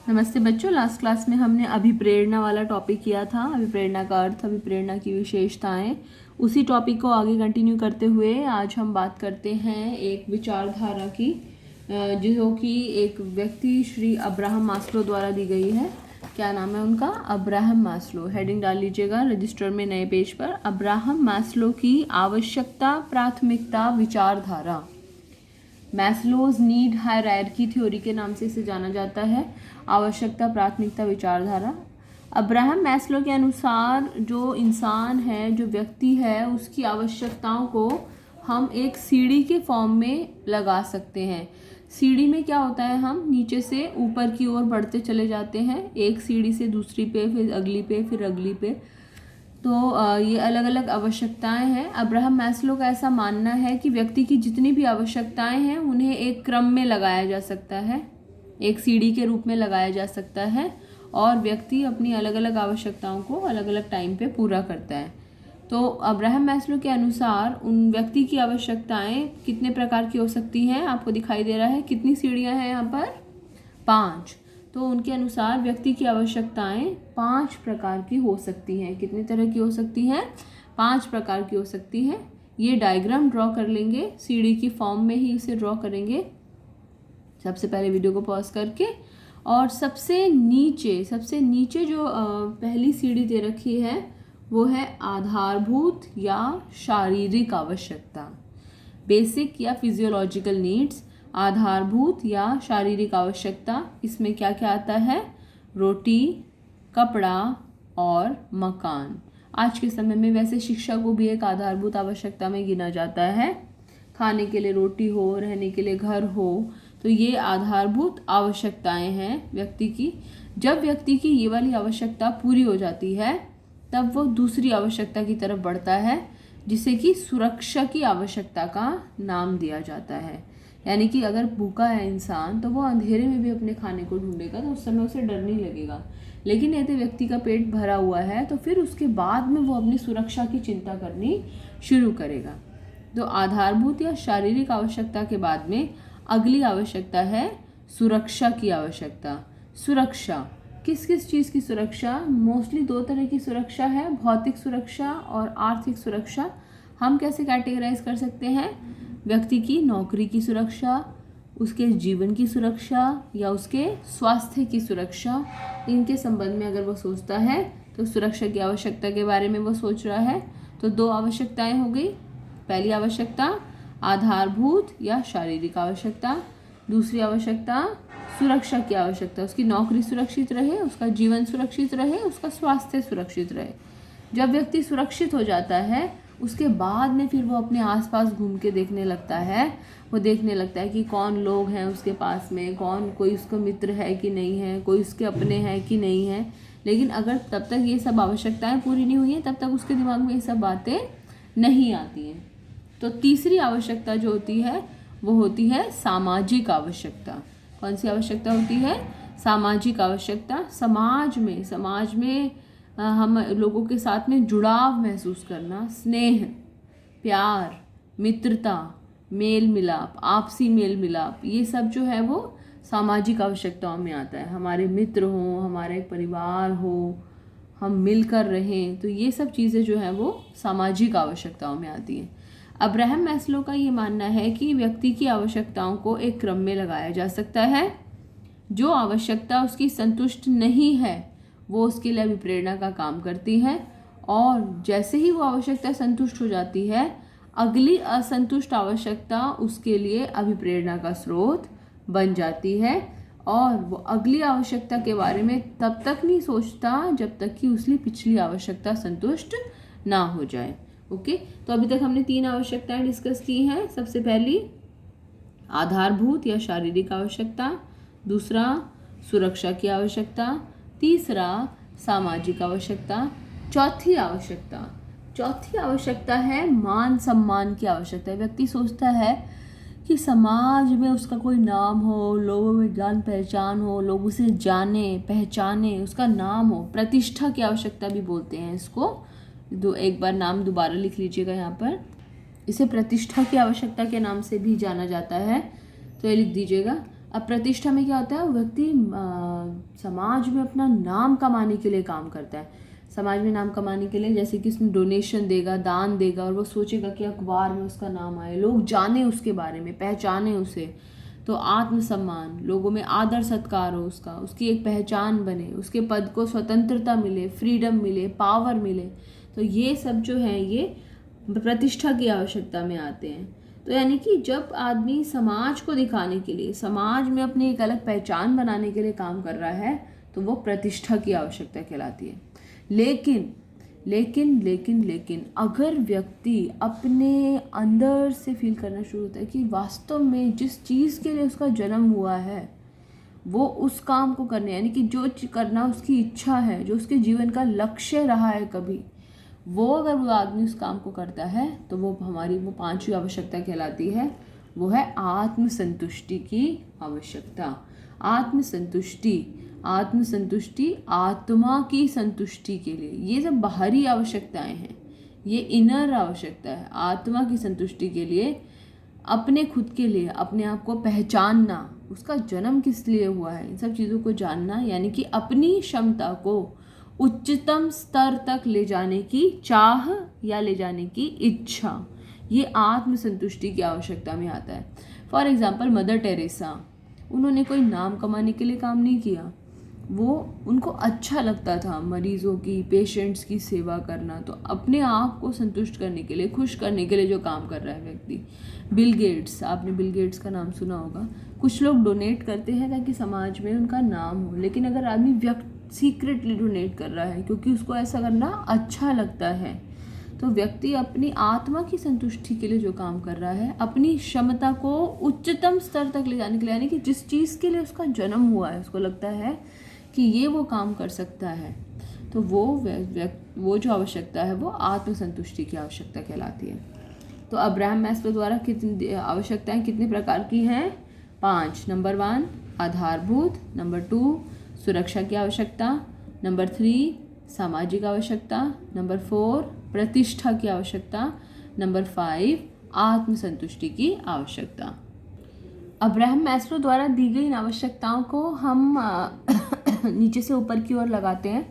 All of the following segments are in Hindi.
नमस्ते बच्चों, लास्ट क्लास में हमने अभिप्रेरणा वाला टॉपिक किया था। अभिप्रेरणा का अर्थ, अभिप्रेरणा की विशेषताएं। उसी टॉपिक को आगे कंटिन्यू करते हुए आज हम बात करते हैं एक विचारधारा की, जो कि एक व्यक्ति श्री अब्राहम मास्लो द्वारा दी गई है। क्या नाम है उनका? Abraham Maslow. हेडिंग डाल लीजिएगा रजिस्टर में नए पेज पर। अब्राहम मास्लो की आवश्यकता प्राथमिकता विचारधारा, मैस्लोज नीड हायरार्की थ्योरी के नाम से इसे जाना जाता है। आवश्यकता प्राथमिकता विचारधारा। अब्राहम मैस्लो के अनुसार जो इंसान है, जो व्यक्ति है, उसकी आवश्यकताओं को हम एक सीढ़ी के फॉर्म में लगा सकते हैं। सीढ़ी में क्या होता है, हम नीचे से ऊपर की ओर बढ़ते चले जाते हैं, एक सीढ़ी से दूसरी पे, फिर अगली पे, फिर अगली पे। तो ये अलग अलग आवश्यकताएं हैं। अब्राहम मैस्लो का ऐसा मानना है कि व्यक्ति की जितनी भी आवश्यकताएं हैं उन्हें एक क्रम में लगाया जा सकता है, एक सीढ़ी के रूप में लगाया जा सकता है, और व्यक्ति अपनी अलग अलग आवश्यकताओं को अलग अलग टाइम पे पूरा करता है। तो अब्राहम मैस्लो के अनुसार उन व्यक्ति की आवश्यकताएं कितने प्रकार की हो सकती हैं, आपको दिखाई दे रहा है। कितनी सीढ़ियाँ हैं यहाँ पर? 5। तो उनके अनुसार व्यक्ति की आवश्यकताएं 5 प्रकार की हो सकती हैं। कितनी तरह की हो सकती हैं? 5 प्रकार की हो सकती हैं। ये डायग्राम ड्रॉ कर लेंगे, सीढ़ी की फॉर्म में ही इसे ड्रॉ करेंगे। सबसे पहले वीडियो को पॉज करके, और सबसे नीचे जो पहली सीढ़ी दे रखी है वो है आधारभूत या शारीरिक आवश्यकता, बेसिक या फिजियोलॉजिकल नीड्स। आधारभूत या शारीरिक आवश्यकता, इसमें क्या क्या आता है? रोटी, कपड़ा और मकान। आज के समय में वैसे शिक्षा को भी एक आधारभूत आवश्यकता में गिना जाता है। खाने के लिए रोटी हो, रहने के लिए घर हो, तो ये आधारभूत आवश्यकताएं हैं व्यक्ति की। जब व्यक्ति की ये वाली आवश्यकता पूरी हो जाती है तब वो दूसरी आवश्यकता की तरफ बढ़ता है, जिसे कि सुरक्षा की आवश्यकता का नाम दिया जाता है। यानी कि अगर भूखा है इंसान तो वो अंधेरे में भी अपने खाने को ढूंढेगा, तो उस समय उसे डर नहीं लगेगा। लेकिन यदि व्यक्ति का पेट भरा हुआ है तो फिर उसके बाद में वो अपनी सुरक्षा की चिंता करनी शुरू करेगा। तो आधारभूत या शारीरिक आवश्यकता के बाद में अगली आवश्यकता है सुरक्षा की आवश्यकता। सुरक्षा, किस किस चीज़ की सुरक्षा? मोस्टली 2 तरह की सुरक्षा है, भौतिक सुरक्षा और आर्थिक सुरक्षा। हम कैसे कैटेगराइज कर सकते हैं? व्यक्ति की नौकरी की सुरक्षा, उसके जीवन की सुरक्षा या उसके स्वास्थ्य की सुरक्षा। इनके संबंध में अगर वो सोचता है तो सुरक्षा की आवश्यकता के बारे में वो सोच रहा है। तो 2 आवश्यकताएं हो गई। पहली आवश्यकता आधारभूत या शारीरिक आवश्यकता, दूसरी आवश्यकता सुरक्षा की आवश्यकता। उसकी नौकरी सुरक्षित रहे, उसका जीवन सुरक्षित रहे, उसका स्वास्थ्य सुरक्षित रहे। जब व्यक्ति सुरक्षित हो जाता है उसके बाद में फिर वो अपने आसपास घूम के देखने लगता है। वो देखने लगता है कि कौन लोग हैं उसके पास में, कौन कोई उसका मित्र है कि नहीं है, कोई उसके अपने हैं कि नहीं है। लेकिन अगर तब तक ये सब आवश्यकताएं पूरी नहीं हुई हैं तब तक उसके दिमाग में ये सब बातें नहीं आती हैं। तो तीसरी आवश्यकता जो होती है वो होती है सामाजिक आवश्यकता। कौन सी आवश्यकता होती है? सामाजिक आवश्यकता। समाज में हम लोगों के साथ में जुड़ाव महसूस करना, स्नेह, प्यार, मित्रता, मेल मिलाप, आपसी मेल मिलाप, ये सब जो है वो सामाजिक आवश्यकताओं में आता है। हमारे मित्र हों, हमारा एक परिवार हो, हम मिलकर रहें, तो ये सब चीज़ें जो है वो सामाजिक आवश्यकताओं में आती हैं। अब्राहम मैस्लो का ये मानना है कि व्यक्ति की आवश्यकताओं को एक क्रम में लगाया जा सकता है। जो आवश्यकता उसकी संतुष्ट नहीं है वो उसके लिए अभिप्रेरणा का काम करती है, और जैसे ही वो आवश्यकता संतुष्ट हो जाती है अगली असंतुष्ट आवश्यकता उसके लिए अभिप्रेरणा का स्रोत बन जाती है, और वो अगली आवश्यकता के बारे में तब तक नहीं सोचता जब तक कि उसकी पिछली आवश्यकता संतुष्ट ना हो जाए। ओके, तो अभी तक हमने 3 आवश्यकताएं डिस्कस की हैं। सबसे पहली आधारभूत या शारीरिक आवश्यकता, दूसरा सुरक्षा की आवश्यकता, तीसरा सामाजिक आवश्यकता, चौथी आवश्यकता है मान सम्मान की आवश्यकता। व्यक्ति सोचता है कि समाज में उसका कोई नाम हो, लोगों में जान पहचान हो, लोग उसे जाने पहचाने, उसका नाम हो। प्रतिष्ठा की आवश्यकता भी बोलते हैं इसको। एक बार नाम दोबारा लिख लीजिएगा यहाँ पर। इसे प्रतिष्ठा की आवश्यकता के नाम से भी जाना जाता है, तो ये लिख दीजिएगा। अब प्रतिष्ठा में क्या होता है, व्यक्ति समाज में अपना नाम कमाने के लिए काम करता है। समाज में नाम कमाने के लिए जैसे कि उसमें डोनेशन देगा, दान देगा, और वो सोचेगा कि अखबार में उसका नाम आए, लोग जाने उसके बारे में, पहचाने उसे, तो आत्मसम्मान, लोगों में आदर सत्कार हो उसका, उसकी एक पहचान बने, उसके पद को स्वतंत्रता मिले, फ्रीडम मिले, पावर मिले। तो ये सब जो है ये प्रतिष्ठा की आवश्यकता में आते हैं। तो यानी कि जब आदमी समाज को दिखाने के लिए, समाज में अपनी एक अलग पहचान बनाने के लिए काम कर रहा है, तो वो प्रतिष्ठा की आवश्यकता कहलाती है। लेकिन लेकिन लेकिन लेकिन अगर व्यक्ति अपने अंदर से फील करना शुरू होता है कि वास्तव में जिस चीज़ के लिए उसका जन्म हुआ है वो उस काम को करने, यानी कि जो करना उसकी इच्छा है, जो उसके जीवन का लक्ष्य रहा है कभी, वो अगर वो आदमी उस काम को करता है तो वो हमारी वो पांचवी आवश्यकता कहलाती है। वो है आत्मसंतुष्टि की आवश्यकता। आत्मसंतुष्टि, आत्मसंतुष्टि आत्मा की संतुष्टि के लिए, ये सब बाहरी आवश्यकताएं हैं, ये इनर आवश्यकता है। आत्मा की संतुष्टि के लिए, अपने खुद के लिए, अपने आप को पहचानना, उसका जन्म किस लिए हुआ है, इन सब चीज़ों को जानना, यानी कि अपनी क्षमता को उच्चतम स्तर तक ले जाने की चाह या ले जाने की इच्छा, ये आत्मसंतुष्टि की आवश्यकता में आता है। फॉर एग्जाम्पल मदर टेरेसा, उन्होंने कोई नाम कमाने के लिए काम नहीं किया, वो उनको अच्छा लगता था मरीज़ों की, पेशेंट्स की सेवा करना, तो अपने आप को संतुष्ट करने के लिए, खुश करने के लिए जो काम कर रहा है व्यक्ति। बिल गेट्स, आपने बिल गेट्स का नाम सुना होगा। कुछ लोग डोनेट करते हैं ताकि समाज में उनका नाम हो, लेकिन अगर आदमी सीक्रेटली डोनेट कर रहा है क्योंकि उसको ऐसा करना अच्छा लगता है, तो व्यक्ति अपनी आत्मा की संतुष्टि के लिए जो काम कर रहा है, अपनी क्षमता को उच्चतम स्तर तक ले जाने के लिए, यानी कि जिस चीज़ के लिए उसका जन्म हुआ है, उसको लगता है कि ये वो काम कर सकता है, तो वो जो आवश्यकता है वो आत्मसंतुष्टि की आवश्यकता कहलाती है। तो अब्राहम मैस्लो द्वारा कितनी आवश्यकताएं कितने प्रकार की हैं? 5। नंबर 1 आधारभूत, नंबर 2 सुरक्षा की आवश्यकता, नंबर 3 सामाजिक आवश्यकता, नंबर 4 प्रतिष्ठा की आवश्यकता, नंबर 5 आत्मसंतुष्टि की आवश्यकता। अब्राहम मैस्लो द्वारा दी गई इन आवश्यकताओं को हम नीचे से ऊपर की ओर लगाते हैं।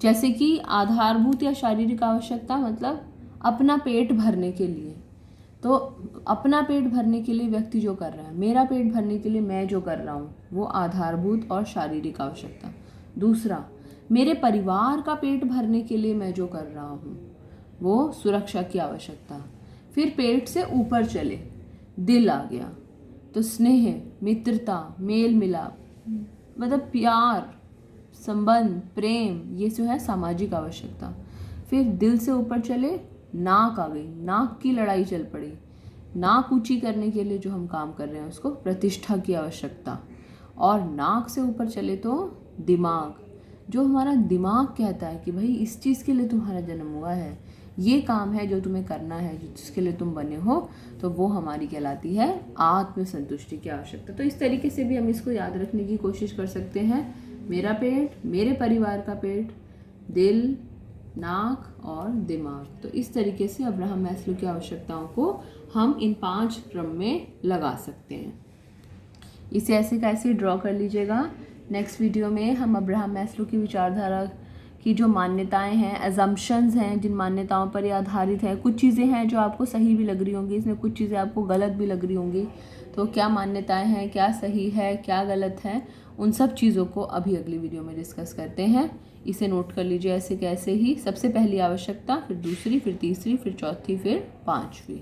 जैसे कि आधारभूत या शारीरिक आवश्यकता, मतलब अपना पेट भरने के लिए, तो अपना पेट भरने के लिए व्यक्ति जो कर रहा है, मेरा पेट भरने के लिए मैं जो कर रहा हूँ, वो आधारभूत और शारीरिक आवश्यकता। दूसरा, मेरे परिवार का पेट भरने के लिए मैं जो कर रहा हूँ, वो सुरक्षा की आवश्यकता। फिर पेट से ऊपर चले, दिल आ गया, तो स्नेह, मित्रता, मेल मिलाप, मतलब प्यार, संबंध, प्रेम, ये जो है सामाजिक आवश्यकता। फिर दिल से ऊपर चले, नाक आ गई, नाक की लड़ाई चल पड़ी, नाक ऊंची करने के लिए जो हम काम कर रहे हैं उसको प्रतिष्ठा की आवश्यकता। और नाक से ऊपर चले तो दिमाग, जो हमारा दिमाग कहता है कि भाई इस चीज़ के लिए तुम्हारा जन्म हुआ है, ये काम है जो तुम्हें करना है, जिसके लिए तुम बने हो, तो वो हमारी कहलाती है आत्मसंतुष्टि की आवश्यकता। तो इस तरीके से भी हम इसको याद रखने की कोशिश कर सकते हैं। मेरा पेट, मेरे परिवार का पेट, दिल, नाक और दिमाग। तो इस तरीके से अब्राहम मैस्लो की आवश्यकताओं को हम इन 5 क्रम में लगा सकते हैं। इसे ऐसे कैसे ड्रॉ कर लीजिएगा। नेक्स्ट वीडियो में हम अब्राहम मैस्लो की विचारधारा की जो मान्यताएं हैं, एजम्पशंस हैं, जिन मान्यताओं पर ये आधारित है, कुछ चीज़ें हैं जो आपको सही भी लग रही होंगी, इसमें कुछ चीज़ें आपको गलत भी लग रही होंगी, तो क्या मान्यताएं हैं, क्या सही है, क्या गलत है, उन सब चीज़ों को अभी अगली वीडियो में डिस्कस करते हैं। इसे नोट कर लीजिए ऐसे कैसे ही। सबसे पहली आवश्यकता, फिर दूसरी, फिर तीसरी, फिर चौथी, फिर 5वीं।